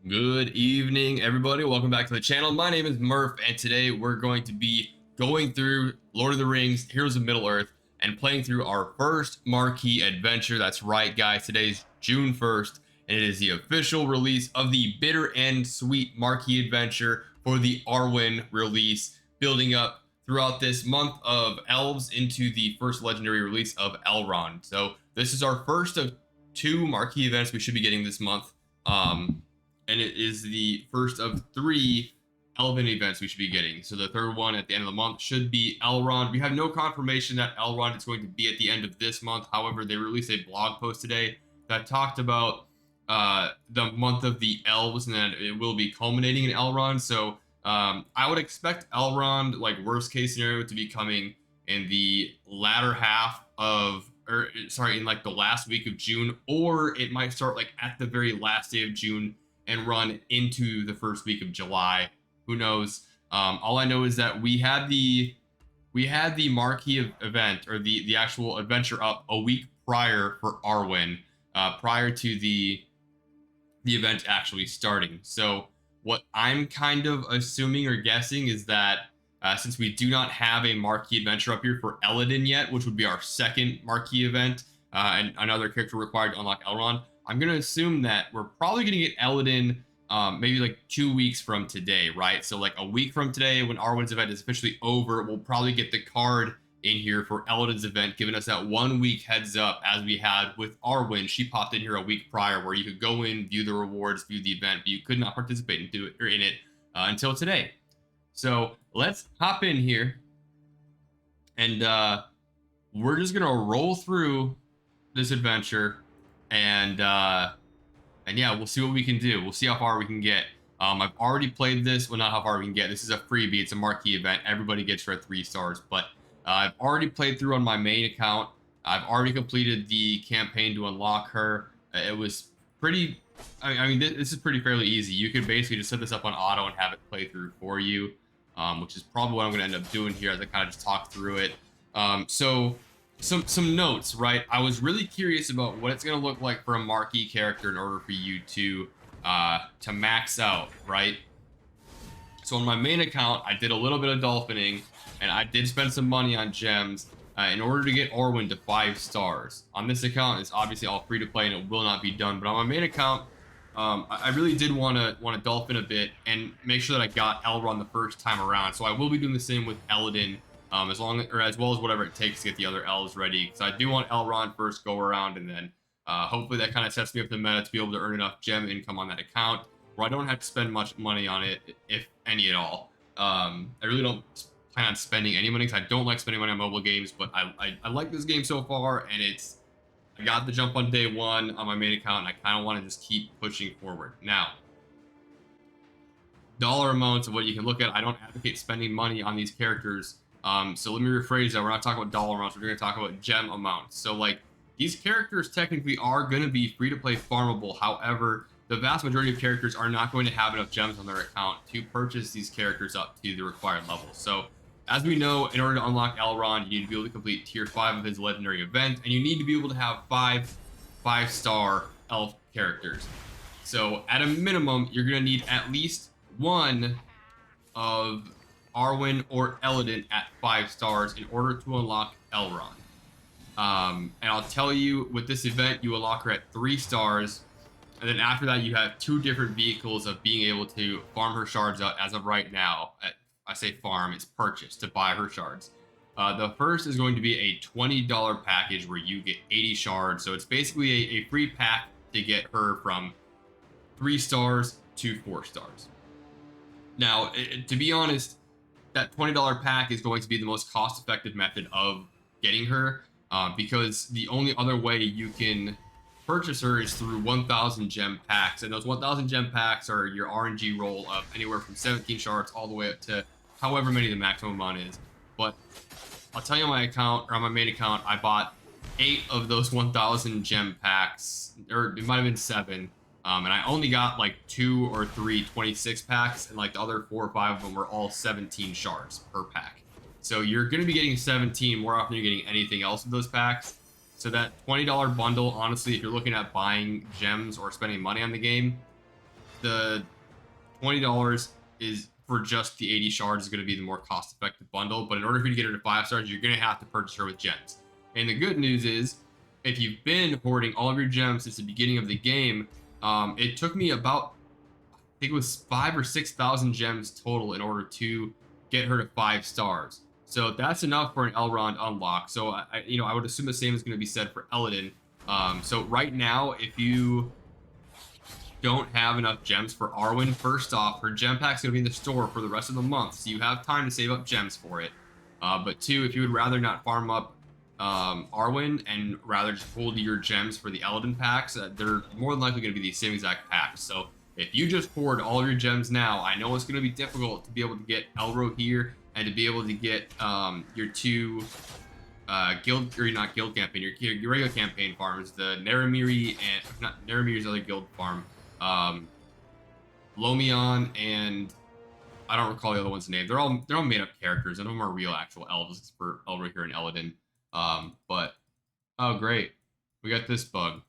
Good evening, everybody. Welcome back to the channel. My name is Murph, and today we're going to be going through Lord of the Rings, Heroes of Middle-earth, and playing through our first marquee adventure. That's right, guys. Today's June 1st, and it is the official release of the Bitter and Sweet marquee adventure for the Arwen release, building up throughout this month of Elves into the first legendary release of Elrond. So this is our first of two marquee events we should be getting this month. And it is the first of three Elven events we should be getting. So the third one at the end of the month should be Elrond. We have no confirmation that Elrond is going to be at the end of this month. However, they released a blog post today that talked about the month of the elves, and then it will be culminating in Elrond. So I would expect Elrond, like worst case scenario, to be coming in the latter half of, or sorry, in like the last week of June, or it might start like at the very last day of June and run into the first week of July. Who knows? All I know is that we had the marquee event, or the actual adventure, up a week prior for Arwen, prior to the event actually starting. So what I'm kind of assuming or guessing is that since we do not have a marquee adventure up here for Elladan yet, which would be our second marquee event, and another character required to unlock Elrond, I'm going to assume that we're probably going to get Elladan maybe like 2 weeks from today, right? So like a week from today, when Arwen's event is officially over, we'll probably get the card in here for Elladan's event, giving us that 1 week heads up, as we had with Arwen. She popped in here a week prior, where you could go in, view the rewards, view the event, but you could not participate and do it, or in it, until today. So let's hop in here, and we're just gonna roll through this adventure, and yeah, we'll see what we can do. We'll see how far we can get. I've already played this. Well, not how far we can get. This is a freebie. It's a marquee event. Everybody gets red 3 stars, but I've already played through on my main account. I've already completed the campaign to unlock her. It was pretty. I mean, this is fairly easy. You could basically just set this up on auto and have it play through for you, which is probably what I'm going to end up doing here as I kind of just talk through it. So some notes, right? I was really curious about what it's going to look like for a marquee character in order for you to max out, right? So on my main account, I did a little bit of dolphining, and I did spend some money on gems in order to get Arwen to 5 stars. On this account, it's obviously all free to play and it will not be done. But on my main account, I really did want to dolphin a bit and make sure that I got Elrond the first time around. So I will be doing the same with Elladan, as well as whatever it takes to get the other elves ready. Because I do want Elrond first go around, and then hopefully that kind of sets me up the meta to be able to earn enough gem income on that account where I don't have to spend much money on it, if any at all. I really don't plan on spending any money, because I don't like spending money on mobile games, but I like this game so far, and I got the jump on day 1 on my main account, and I kind of want to just keep pushing forward. Now, dollar amounts of what you can look at, I don't advocate spending money on these characters. So let me rephrase that. We're not talking about dollar amounts. We're going to talk about gem amounts. So like, these characters technically are going to be free to play farmable. However, the vast majority of characters are not going to have enough gems on their account to purchase these characters up to the required level. So as we know, in order to unlock Elrond, you need to be able to complete tier 5 of his legendary event, and you need to be able to have 5-star elf characters. So at a minimum, you're going to need at least one of Arwen or Elladan at 5 stars in order to unlock Elrond. And I'll tell you, with this event, you unlock her at 3 stars, and then after that, you have 2 different vehicles of being able to farm her shards out. As of right now, I say farm, it's purchase to buy her shards. The first is going to be a $20 package where you get 80 shards. So it's basically a free pack to get her from 3 stars to 4 stars. Now, to be honest, that $20 pack is going to be the most cost-effective method of getting her, because the only other way you can purchase her is through 1,000 gem packs, and those 1,000 gem packs are your RNG roll of anywhere from 17 shards all the way up to however many the maximum amount is. But I'll tell you, on my account, or on my main account, I bought 8 of those 1,000 gem packs, or it might have been 7. And I only got like 2 or 3 26 packs, and like the other 4 or 5 of them were all 17 shards per pack. So you're going to be getting 17 more often than you're getting anything else with those packs. So that $20 bundle, honestly, if you're looking at buying gems or spending money on the game, the $20 is for just the 80 shards is going to be the more cost-effective bundle. But in order for you to get her to 5 stars, you're going to have to purchase her with gems. And the good news is, if you've been hoarding all of your gems since the beginning of the game, it took me about, I think it was 5,000 or 6,000 gems total in order to get her to 5 stars. So that's enough for an Elrond unlock. So I would assume the same is going to be said for Elladan. So right now, if you don't have enough gems for Arwen, first off, her gem pack's going to be in the store for the rest of the month, so you have time to save up gems for it. But two, if you would rather not farm up Arwen and rather just hold your gems for the Elladan packs, they're more than likely going to be the same exact packs. So if you just hoard all of your gems now, I know it's going to be difficult to be able to get Elro here and to be able to get your two guild, or not guild campaign, your regular campaign farms, the Naramiri and not Naramiri's other guild farm, Lomion, and I don't recall the other one's name. They're all made up characters. None of them are real actual elves for Elro here in Elladan. But oh great, we got this bug.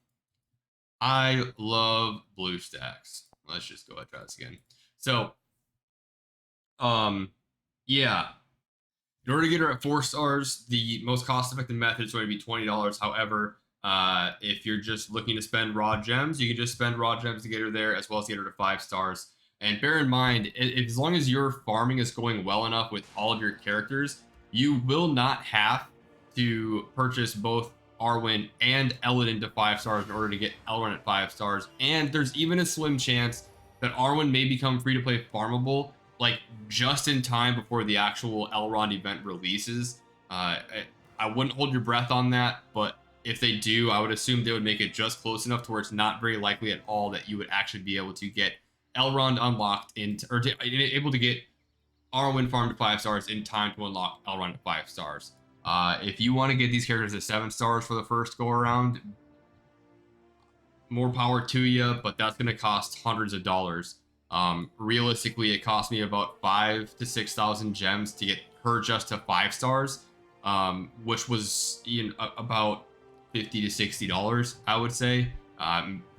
I love blue stacks. Let's just go ahead and try this again. So, yeah. In order to get her at 4 stars, the most cost-effective method is going to be $20. However, if you're just looking to spend raw gems, you can just spend raw gems to get her there, as well as get her to 5 stars. And bear in mind, as long as your farming is going well enough with all of your characters, you will not have to purchase both Arwen and Elladan to 5 stars in order to get Elrond at 5 stars. And there's even a slim chance that Arwen may become free-to-play farmable, like just in time before the actual Elrond event releases. I wouldn't hold your breath on that, but if they do, I would assume they would make it just close enough to where it's not very likely at all that you would actually be able to get Elrond unlocked able to get Arwen farm to 5 stars in time to unlock Elrond to 5 stars. If you want to get these characters to 7 stars for the first go around, more power to you, but that's going to cost hundreds of dollars. Realistically, it cost me about 5,000 to 6,000 gems to get her just to 5 stars, which was about $50 to $60, I would say.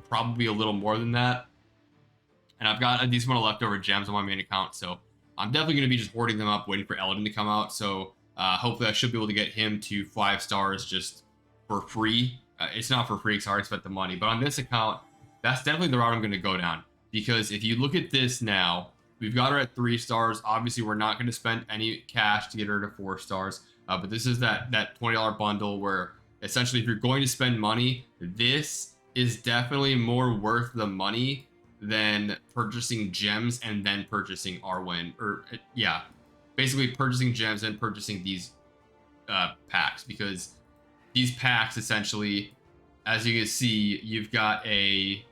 Probably a little more than that. And I've got a decent amount of leftover gems on my main account, so I'm definitely going to be just hoarding them up, waiting for Elladan to come out. So hopefully I should be able to get him to 5 stars just for free. It's not for free because I already spent the money, but on this account, that's definitely the route I'm going to go down. Because if you look at this now, we've got her at 3 stars. Obviously, we're not going to spend any cash to get her to 4 stars. But this is that $20 bundle where essentially if you're going to spend money, this is definitely more worth the money than purchasing gems and then purchasing Arwen. Or, yeah, basically purchasing gems and purchasing these packs. Because these packs, essentially, as you can see, you've got a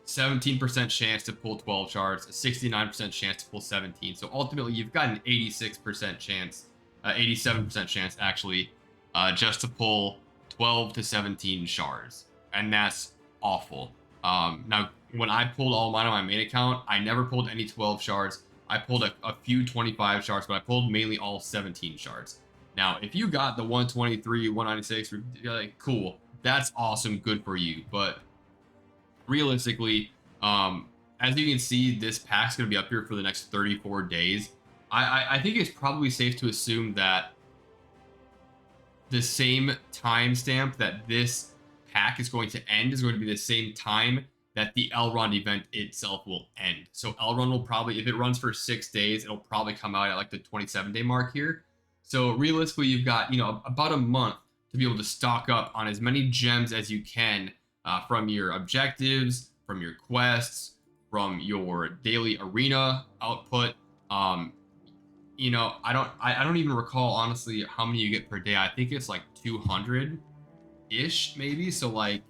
17% chance to pull 12 shards, a 69% chance to pull 17. So ultimately, you've got an 86% chance, 87% chance actually, just to pull 12 to 17 shards, and that's awful. Now, when I pulled all mine on my main account, I never pulled any 12 shards. I pulled a few 25 shards, but I pulled mainly all 17 shards. Now, if you got the 123, 196, you're like, cool, that's awesome, good for you, but realistically, as you can see, this pack's going to be up here for the next 34 days. I think it's probably safe to assume that the same timestamp that this pack is going to end is going to be the same time that the Elrond event itself will end. So Elrond will probably, if it runs for 6 days, it'll probably come out at like the 27-day mark here. So realistically, you've got, about a month to be able to stock up on as many gems as you can from your objectives, from your quests, from your daily arena output. I don't even recall honestly how many you get per day. I think it's like 200-ish maybe. So like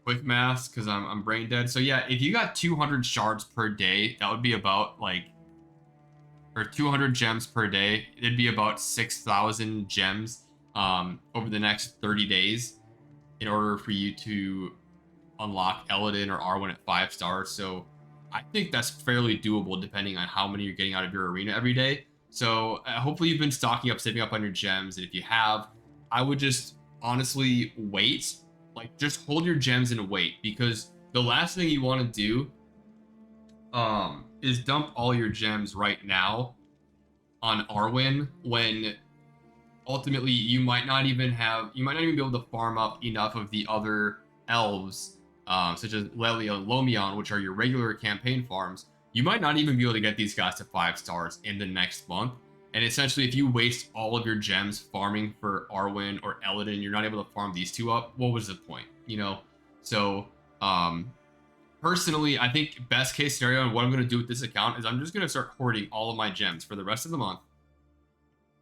quick maths because I'm brain dead. So yeah, if you got 200 shards per day, that would be about or 200 gems per day. It'd be about 6,000 gems over the next 30 days in order for you to unlock Elladan or Arwen at 5 stars. So I think that's fairly doable depending on how many you're getting out of your arena every day. So hopefully you've been stocking up, saving up on your gems. And if you have, I would just honestly wait like just hold your gems and wait, because the last thing you want to do is dump all your gems right now on Arwen when ultimately you might not even be able to farm up enough of the other elves, such as Lelia and Lomion, which are your regular campaign farms. You might not even be able to get these guys to 5 stars in the next month. And essentially, if you waste all of your gems farming for Arwen or Elladan, you're not able to farm these two up. What was the point? You know? So, personally, I think best case scenario and what I'm going to do with this account is I'm just going to start hoarding all of my gems for the rest of the month.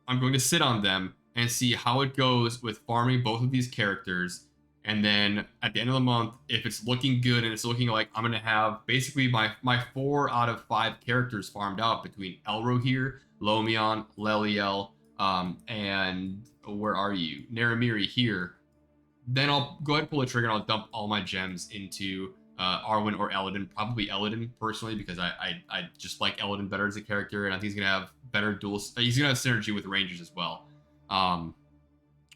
I'm going to sit on them and see how it goes with farming both of these characters. And then at the end of the month, if it's looking good and it's looking like I'm going to have basically my 4 out of 5 characters farmed out between Elro here, Lomion, Leliel, and where are you? Naramiri here. Then I'll go ahead and pull the trigger and I'll dump all my gems into Arwen or Elladan. Probably Elladan personally, because I just like Elladan better as a character, and I think he's gonna have better dual. He's gonna have synergy with Rangers as well,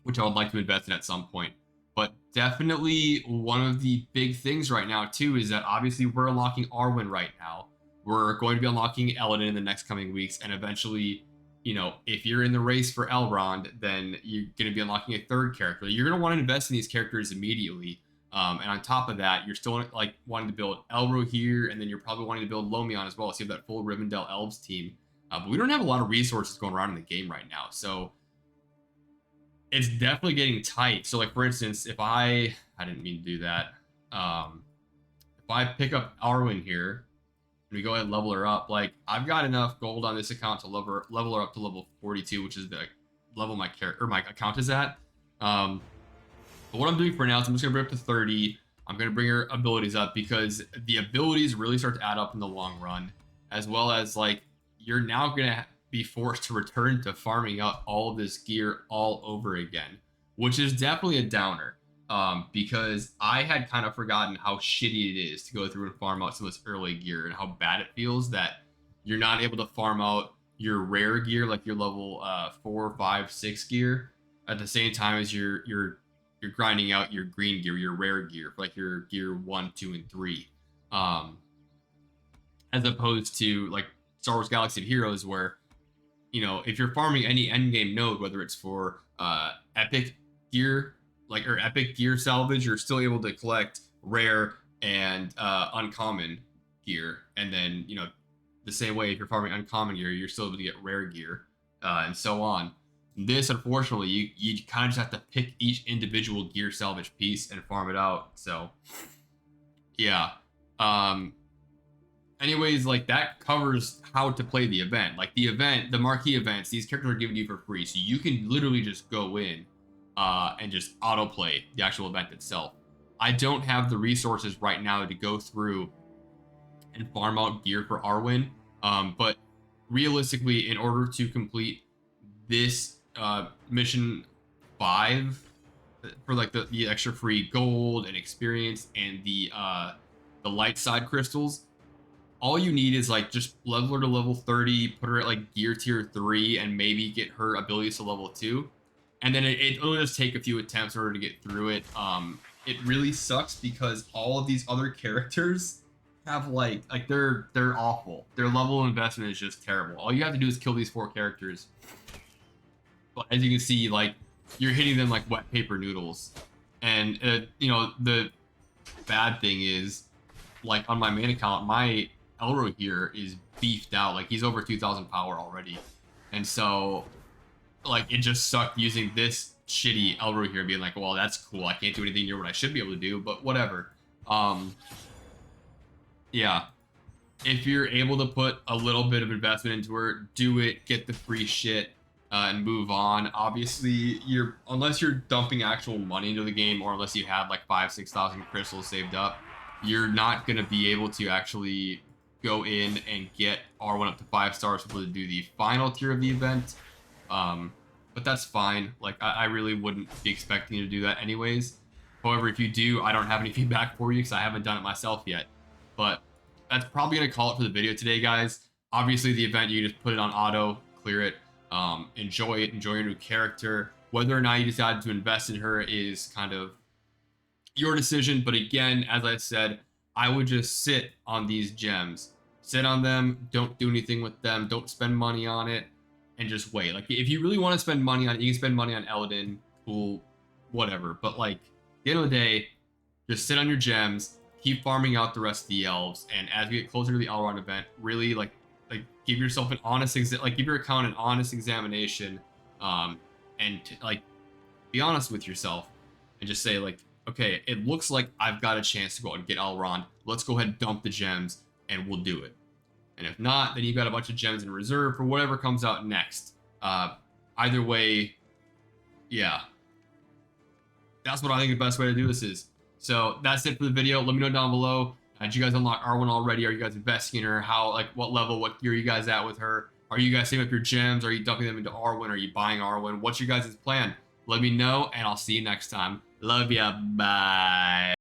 which I would like to invest in at some point. But definitely one of the big things right now too is that obviously we're unlocking Arwen right now. We're going to be unlocking Elladan in the next coming weeks, and eventually, you know, if you're in the race for Elrond, then you're going to be unlocking a 3rd character. You're going to want to invest in these characters immediately. And on top of that, you're still like wanting to build Elro here, and then you're probably wanting to build Lomion as well. So you have that full Rivendell Elves team. But we don't have a lot of resources going around in the game right now. So it's definitely getting tight. So like, for instance, if I didn't mean to do that. If I pick up Arwen here, and we go ahead and level her up, like I've got enough gold on this account to level her up to level 42, which is the level my account is at. But what I'm doing for now is I'm just gonna bring her up to 30. I'm gonna bring her abilities up because the abilities really start to add up in the long run, as well as like you're now gonna be forced to return to farming up all of this gear all over again, which is definitely a downer. Because I had kind of forgotten how shitty it is to go through and farm out some of this early gear and how bad it feels that you're not able to farm out your rare gear, like your level 4, 5, 6 gear, at the same time as you're grinding out your green gear, your rare gear, like your gear 1, 2, and 3. As opposed to like Star Wars Galaxy of Heroes, where, you know, if you're farming any endgame node, whether it's for epic gear, like, or epic gear salvage, you're still able to collect rare and uncommon gear. And then, you know, the same way, if you're farming uncommon gear, you're still able to get rare gear, and so on. This, unfortunately, you kind of just have to pick each individual gear salvage piece and farm it out. So, yeah. Anyways, like, that covers how to play the event. Like, the event, the marquee events, these characters are given to you for free, so you can literally just go in and just autoplay the actual event itself. I don't have the resources right now to go through and farm out gear for Arwen, but realistically, in order to complete this mission 5 for like the extra free gold and experience and the light side crystals, all you need is like just level her to level 30, put her at like gear tier 3, and maybe get her abilities to level 2. And then it'll just take a few attempts in order to get through it. It really sucks because all of these other characters have like they're awful. Their level of investment is just terrible. All you have to do is kill these 4 characters. But as you can see, like, you're hitting them like wet paper noodles. And you know, the bad thing is, like, on my main account, my Elro here is beefed out. Like, he's over 2,000 power already. And so, like, it just sucked using this shitty Elro here, being like, well, that's cool, I can't do anything near what I should be able to do, but whatever. Yeah, if you're able to put a little bit of investment into her, do it, get the free shit, and move on. Obviously, unless you're dumping actual money into the game, or unless you have like 5,000-6,000 crystals saved up, you're not gonna be able to actually go in and get R1 up to 5 stars to do the final tier of the event. But that's fine. Like, I really wouldn't be expecting you to do that anyways. However, if you do, I don't have any feedback for you because I haven't done it myself yet. But that's probably going to call it for the video today, guys. Obviously, the event, you just put it on auto, clear it, enjoy it, enjoy your new character. Whether or not you decided to invest in her is kind of Your decision. But again, as I said, I would just sit on these gems, sit on them, don't do anything with them, don't spend money on it, and just wait. Like if you really want to spend money on it, you can spend money on Elladan, cool, whatever. But like at the end of the day, just sit on your gems, keep farming out the rest of the elves, and as we get closer to the Elrond event, really like give yourself an honest like give your account an honest examination, and like be honest with yourself, and just say like, okay, it looks like I've got a chance to go out and get Elrond. Let's go ahead and dump the gems, and we'll do it. And if not, then you've got a bunch of gems in reserve for whatever comes out next. Either way, yeah, that's what I think the best way to do this is. So that's it for the video. Let me know down below. Did you guys unlock Arwen already? Are you guys investing in her? How, like, what level, what gear are you guys at with her? Are you guys saving up your gems? Are you dumping them into Arwen? Are you buying Arwen? What's your guys' plan? Let me know, and I'll see you next time. Love ya. Bye.